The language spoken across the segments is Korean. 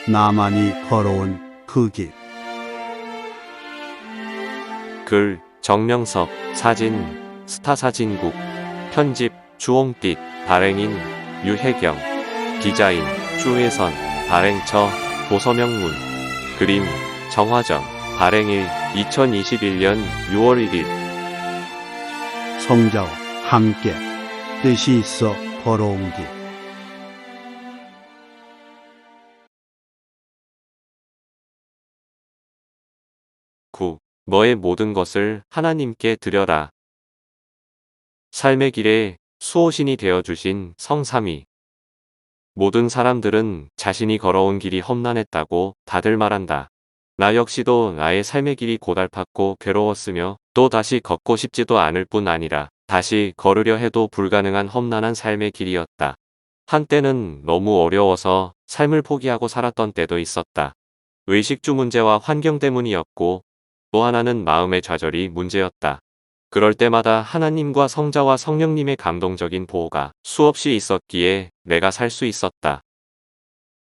나만이 걸어온 그 길. 글 정명섭, 사진 스타사진국, 편집 주홍빛, 발행인 유혜경, 디자인 주혜선, 발행처 도서명문, 그림 정화정, 발행일 2021년 6월 1일. 성자와 함께 뜻이 있어 걸어온 길. 9. 너의 모든 것을 하나님께 드려라. 삶의 길에 수호신이 되어주신 성삼위. 모든 사람들은 자신이 걸어온 길이 험난했다고 다들 말한다. 나 역시도 나의 삶의 길이 고달팠고 괴로웠으며 또 다시 걷고 싶지도 않을 뿐 아니라 다시 걸으려 해도 불가능한 험난한 삶의 길이었다. 한때는 너무 어려워서 삶을 포기하고 살았던 때도 있었다. 의식주 문제와 환경 때문이었고 또 하나는 마음의 좌절이 문제였다. 그럴 때마다 하나님과 성자와 성령님의 감동적인 보호가 수없이 있었기에 내가 살 수 있었다.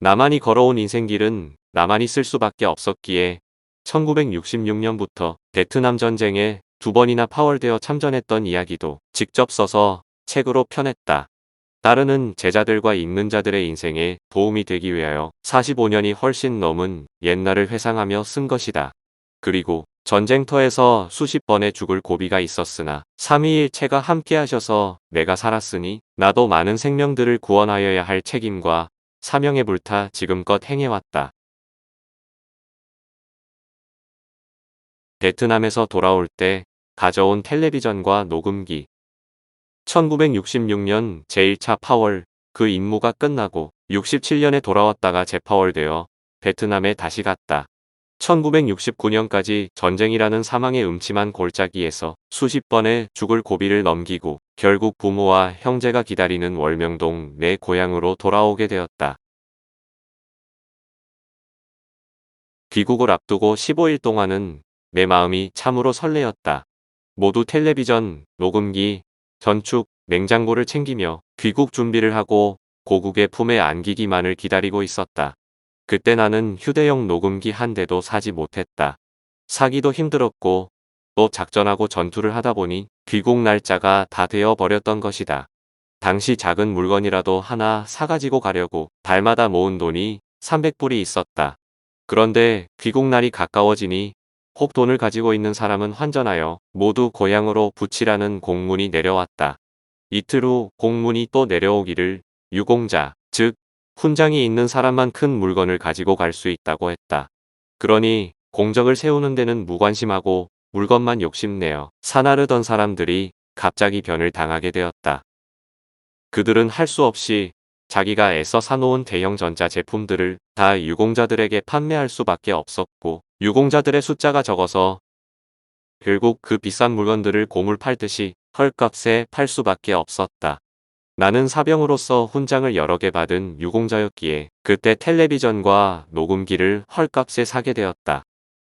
나만이 걸어온 인생길은 나만이 쓸 수밖에 없었기에 1966년부터 베트남 전쟁에 2번이나 파월되어 참전했던 이야기도 직접 써서 책으로 펴냈다. 따르는 제자들과 읽는 자들의 인생에 도움이 되기 위하여 45년이 훨씬 넘은 옛날을 회상하며 쓴 것이다. 그리고 전쟁터에서 수십 번의 죽을 고비가 있었으나 삼위일체가 함께 하셔서 내가 살았으니 나도 많은 생명들을 구원하여야 할 책임과 사명에 불타 지금껏 행해왔다. 베트남에서 돌아올 때 가져온 텔레비전과 녹음기. 1966년 제1차 파월, 그 임무가 끝나고 67년에 돌아왔다가 재파월되어 베트남에 다시 갔다. 1969년까지 전쟁이라는 사망의 음침한 골짜기에서 수십 번의 죽을 고비를 넘기고 결국 부모와 형제가 기다리는 월명동 내 고향으로 돌아오게 되었다. 귀국을 앞두고 15일 동안은 내 마음이 참으로 설레었다. 모두 텔레비전, 녹음기, 전축, 냉장고를 챙기며 귀국 준비를 하고 고국의 품에 안기기만을 기다리고 있었다. 그때 나는 휴대용 녹음기 한 대도 사지 못했다. 사기도 힘들었고 또 작전하고 전투를 하다 보니 귀국 날짜가 다 되어 버렸던 것이다. 당시 작은 물건이라도 하나 사가지고 가려고 달마다 모은 돈이 300불이 있었다. 그런데 귀국 날이 가까워지니 혹 돈을 가지고 있는 사람은 환전하여 모두 고향으로 부치라는 공문이 내려왔다. 이틀 후 공문이 또 내려오기를 유공자, 즉 훈장이 있는 사람만 큰 물건을 가지고 갈 수 있다고 했다. 그러니 공적을 세우는 데는 무관심하고 물건만 욕심내어 사나르던 사람들이 갑자기 변을 당하게 되었다. 그들은 할 수 없이 자기가 애써 사놓은 대형 전자 제품들을 다 유공자들에게 판매할 수밖에 없었고 유공자들의 숫자가 적어서 결국 그 비싼 물건들을 고물 팔듯이 헐값에 팔 수밖에 없었다. 나는 사병으로서 훈장을 여러 개 받은 유공자였기에 그때 텔레비전과 녹음기를 헐값에 사게 되었다.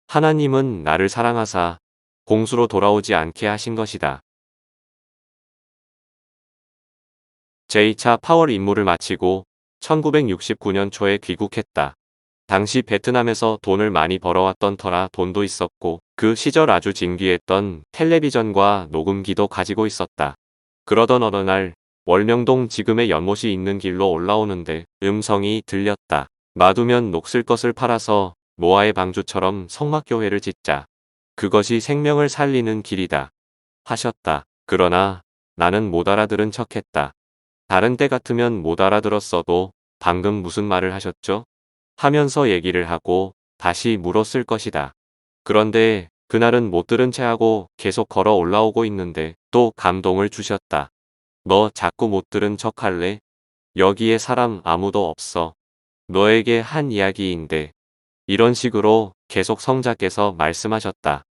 하나님은 나를 사랑하사 공수로 돌아오지 않게 하신 것이다. 제2차 파월 임무를 마치고 1969년 초에 귀국했다. 당시 베트남에서 돈을 많이 벌어왔던 터라 돈도 있었고 그 시절 아주 진귀했던 텔레비전과 녹음기도 가지고 있었다. 그러던 어느 날 월명동 지금의 연못이 있는 길로 올라오는데 음성이 들렸다. 놔두면 녹슬 것을 팔아서 노아의 방주처럼 성막교회를 짓자. 그것이 생명을 살리는 길이다. 하셨다. 그러나 나는 못 알아들은 척했다. 다른 때 같으면 못 알아들었어도 방금 무슨 말을 하셨죠? 하면서 얘기를 하고 다시 물었을 것이다. 그런데 그날은 못 들은 채 하고 계속 걸어 올라오고 있는데 또 감동을 주셨다. 너 자꾸 못 들은 척 할래? 여기에 사람 아무도 없어. 너에게 한 이야기인데. 이런 식으로 계속 성자께서 말씀하셨다.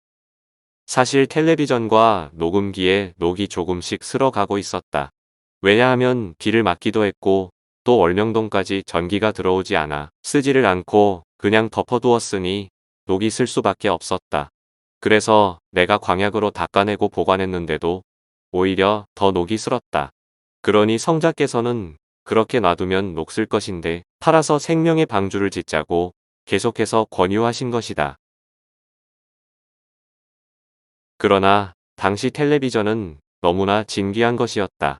사실 텔레비전과 녹음기에 녹이 조금씩 쓸어가고 있었다. 왜냐하면 비를 맞기도 했고 또 월명동까지 전기가 들어오지 않아 쓰지를 않고 그냥 덮어두었으니 녹이 쓸 수밖에 없었다. 그래서 내가 광약으로 닦아내고 보관했는데도 오히려 더 녹이 슬었다. 그러니 성자께서는 그렇게 놔두면 녹슬 것인데 팔아서 생명의 방주를 짓자고 계속해서 권유하신 것이다. 그러나 당시 텔레비전은 너무나 진귀한 것이었다.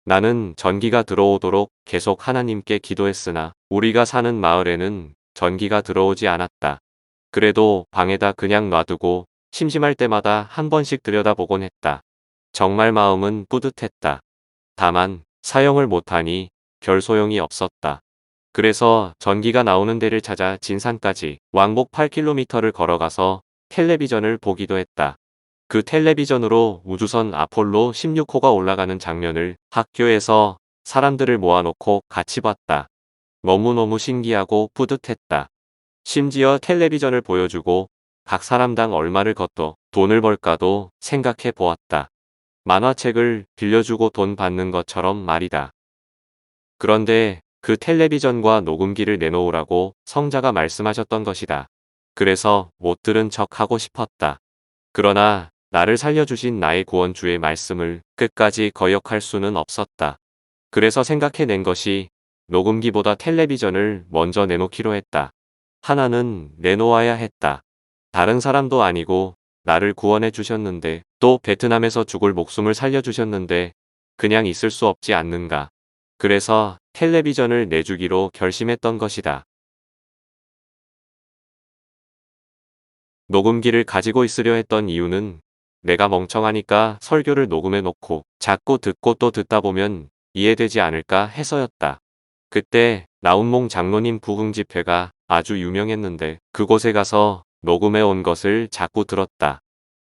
나는 전기가 들어오도록 계속 하나님께 기도했으나 우리가 사는 마을에는 전기가 들어오지 않았다. 그래도 방에다 그냥 놔두고 심심할 때마다 한 번씩 들여다보곤 했다. 정말 마음은 뿌듯했다. 다만 사용을 못하니 별 소용이 없었다. 그래서 전기가 나오는 데를 찾아 진산까지 왕복 8km를 걸어가서 텔레비전을 보기도 했다. 그 텔레비전으로 우주선 아폴로 16호가 올라가는 장면을 학교에서 사람들을 모아놓고 같이 봤다. 너무너무 신기하고 뿌듯했다. 심지어 텔레비전을 보여주고 각 사람당 얼마를 걷도 돈을 벌까도 생각해 보았다. 만화책을 빌려주고 돈 받는 것처럼 말이다. 그런데 그 텔레비전과 녹음기를 내놓으라고 성자가 말씀하셨던 것이다. 그래서 못 들은 척 하고 싶었다. 그러나 나를 살려주신 나의 구원주의 말씀을 끝까지 거역할 수는 없었다. 그래서 생각해낸 것이 녹음기보다 텔레비전을 먼저 내놓기로 했다. 하나는 내놓아야 했다. 다른 사람도 아니고 나를 구원해 주셨는데 또 베트남에서 죽을 목숨을 살려주셨는데 그냥 있을 수 없지 않는가. 그래서 텔레비전을 내주기로 결심했던 것이다. 녹음기를 가지고 있으려 했던 이유는 내가 멍청하니까 설교를 녹음해 놓고 자꾸 듣고 또 듣다 보면 이해되지 않을까 해서였다. 그때 나운몽 장로님 부흥 집회가 아주 유명했는데 그곳에 가서 녹음해 온 것을 자꾸 들었다.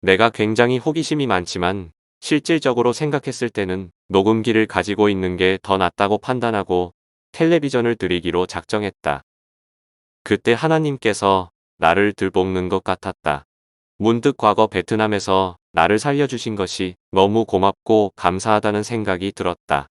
내가 굉장히 호기심이 많지만 실질적으로 생각했을 때는 녹음기를 가지고 있는 게 더 낫다고 판단하고 텔레비전을 드리기로 작정했다. 그때 하나님께서 나를 들볶는 것 같았다. 문득 과거 베트남에서 나를 살려주신 것이 너무 고맙고 감사하다는 생각이 들었다.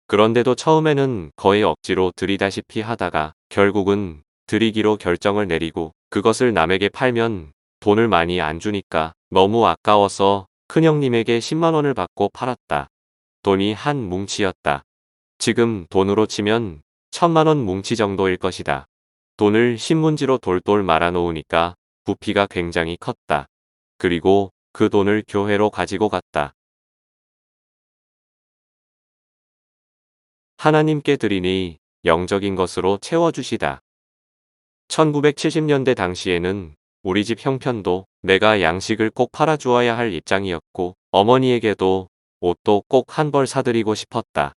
그런데도 처음에는 거의 억지로 드리다시피 하다가 결국은 드리기로 결정을 내리고 그것을 남에게 팔면 돈을 많이 안 주니까 너무 아까워서 큰형님에게 10만 원을 받고 팔았다. 돈이 한 뭉치였다. 지금 돈으로 치면 1000만 원 뭉치 정도일 것이다. 돈을 신문지로 돌돌 말아놓으니까 부피가 굉장히 컸다. 그리고 그 돈을 교회로 가지고 갔다. 하나님께 드리니 영적인 것으로 채워주시다. 1970년대 당시에는 우리 집 형편도 내가 양식을 꼭 팔아주어야 할 입장이었고 어머니에게도 옷도 꼭 한 벌 사드리고 싶었다.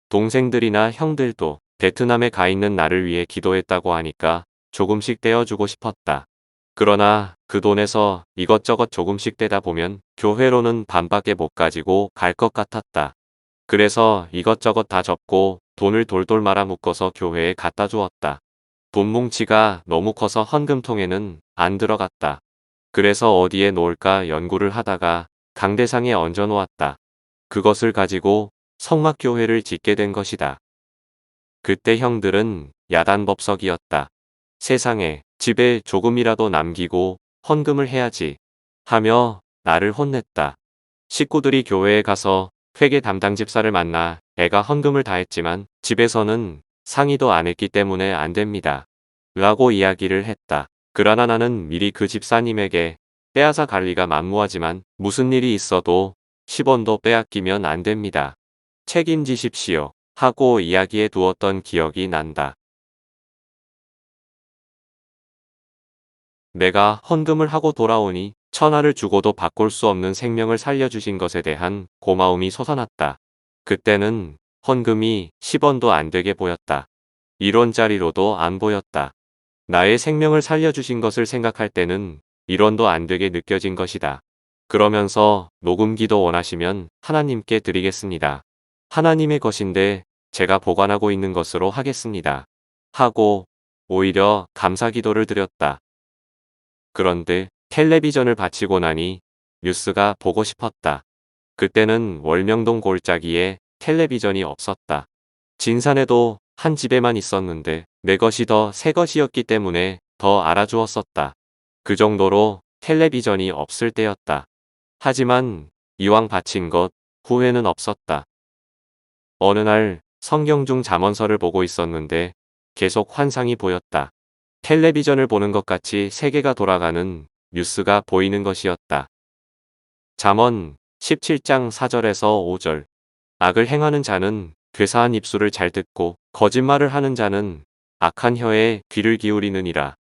동생들이나 형들도 베트남에 가 있는 나를 위해 기도했다고 하니까 조금씩 떼어주고 싶었다. 그러나 그 돈에서 이것저것 조금씩 떼다 보면 교회로는 반밖에 못 가지고 갈 것 같았다. 그래서 이것저것 다 접고 돈을 돌돌 말아 묶어서 교회에 갖다 주었다. 돈 뭉치가 너무 커서 헌금통에는 안 들어갔다. 그래서 어디에 놓을까 연구를 하다가 강대상에 얹어 놓았다. 그것을 가지고 성막교회를 짓게 된 것이다. 그때 형들은 야단법석이었다. 세상에 집에 조금이라도 남기고 헌금을 해야지 하며 나를 혼냈다. 식구들이 교회에 가서 회계 담당 집사를 만나 애가 헌금을 다 했지만 집에서는 상의도 안 했기 때문에 안 됩니다. 라고 이야기를 했다. 그러나 나는 미리 그 집사님에게 빼앗아 갈 리가 만무하지만 무슨 일이 있어도 10원도 빼앗기면 안 됩니다. 책임지십시오. 하고 이야기해 두었던 기억이 난다. 내가 헌금을 하고 돌아오니 천하를 주고도 바꿀 수 없는 생명을 살려주신 것에 대한 고마움이 솟아났다. 그때는 헌금이 10원도 안 되게 보였다. 1원짜리로도 안 보였다. 나의 생명을 살려주신 것을 생각할 때는 1원도 안 되게 느껴진 것이다. 그러면서 녹음기도 원하시면 하나님께 드리겠습니다. 하나님의 것인데 제가 보관하고 있는 것으로 하겠습니다. 하고 오히려 감사 기도를 드렸다. 그런데 텔레비전을 바치고 나니 뉴스가 보고 싶었다. 그때는 월명동 골짜기에 텔레비전이 없었다. 진산에도 한 집에만 있었는데 내 것이 더 새 것이었기 때문에 더 알아주었었다. 그 정도로 텔레비전이 없을 때였다. 하지만 이왕 바친 것 후회는 없었다. 어느 날 성경 중 잠언서를 보고 있었는데 계속 환상이 보였다. 텔레비전을 보는 것 같이 세계가 돌아가는 뉴스가 보이는 것이었다. 잠언 17장 4절에서 5절. 악을 행하는 자는 괴사한 입술을 잘 듣고 거짓말을 하는 자는 악한 혀에 귀를 기울이느니라.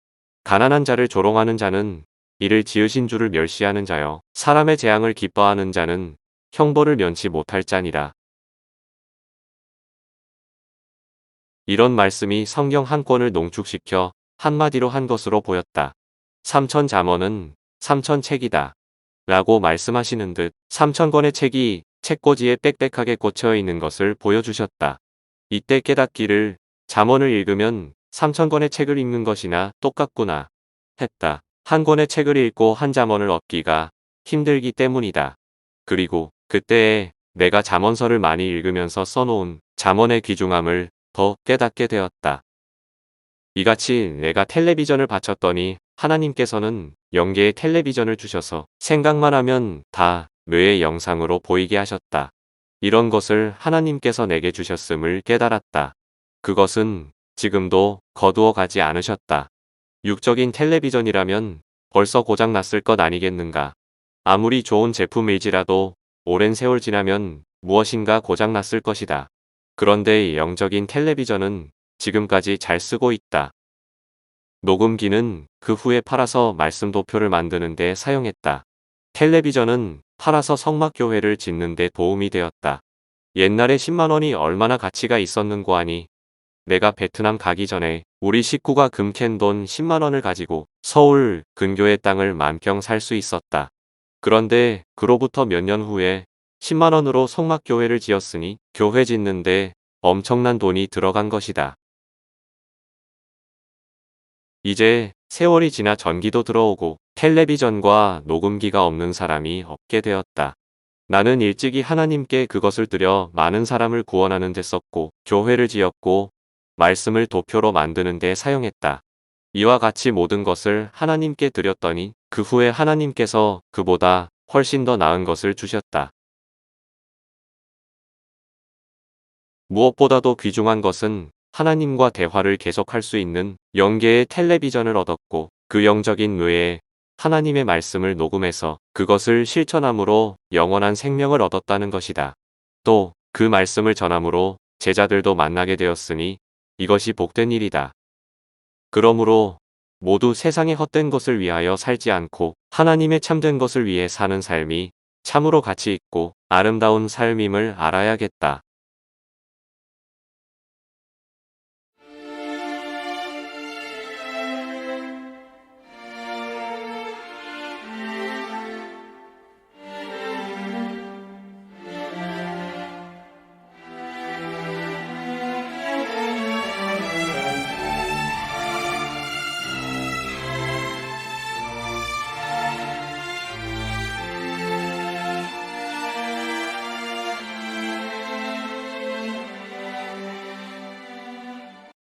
가난한 자를 조롱하는 자는 이를 지으신 주를 멸시하는 자여. 사람의 재앙을 기뻐하는 자는 형벌을 면치 못할 자니라. 이런 말씀이 성경 한 권을 농축시켜 한마디로 한 것으로 보였다. 삼천 잠언은 삼천 책이다. 라고 말씀하시는 듯 3,000권의 책이 책꽂이에 빽빽하게 꽂혀 있는 것을 보여주셨다. 이때 깨닫기를 잠언을 읽으면 3,000권의 책을 읽는 것이나 똑같구나 했다. 한 권의 책을 읽고 한 잠언을 얻기가 힘들기 때문이다. 그리고 그때에 내가 잠언서를 많이 읽으면서 써놓은 잠언의 귀중함을 더 깨닫게 되었다. 이같이 내가 텔레비전을 바쳤더니 하나님께서는 영계의 텔레비전을 주셔서 생각만 하면 다 뇌의 영상으로 보이게 하셨다. 이런 것을 하나님께서 내게 주셨음을 깨달았다. 그것은 지금도 거두어 가지 않으셨다. 육적인 텔레비전이라면 벌써 고장 났을 것 아니겠는가. 아무리 좋은 제품일지라도 오랜 세월 지나면 무엇인가 고장 났을 것이다. 그런데 영적인 텔레비전은 지금까지 잘 쓰고 있다. 녹음기는 그 후에 팔아서 말씀 도표를 만드는 데 사용했다. 텔레비전은 팔아서 성막교회를 짓는 데 도움이 되었다. 옛날에 10만 원이 얼마나 가치가 있었는고 하니 내가 베트남 가기 전에 우리 식구가 금 캔 돈 10만 원을 가지고 서울 근교의 땅을 만평 살 수 있었다. 그런데 그로부터 몇 년 후에 10만 원으로 성막교회를 지었으니 교회 짓는데 엄청난 돈이 들어간 것이다. 이제 세월이 지나 전기도 들어오고 텔레비전과 녹음기가 없는 사람이 없게 되었다. 나는 일찍이 하나님께 그것을 드려 많은 사람을 구원하는 데 썼고 교회를 지었고 말씀을 도표로 만드는 데 사용했다. 이와 같이 모든 것을 하나님께 드렸더니 그 후에 하나님께서 그보다 훨씬 더 나은 것을 주셨다. 무엇보다도 귀중한 것은 하나님과 대화를 계속할 수 있는 영계의 텔레비전을 얻었고 그 영적인 뇌에 하나님의 말씀을 녹음해서 그것을 실천함으로 영원한 생명을 얻었다는 것이다. 또 그 말씀을 전함으로 제자들도 만나게 되었으니 이것이 복된 일이다. 그러므로 모두 세상의 헛된 것을 위하여 살지 않고 하나님의 참된 것을 위해 사는 삶이 참으로 가치 있고 아름다운 삶임을 알아야겠다.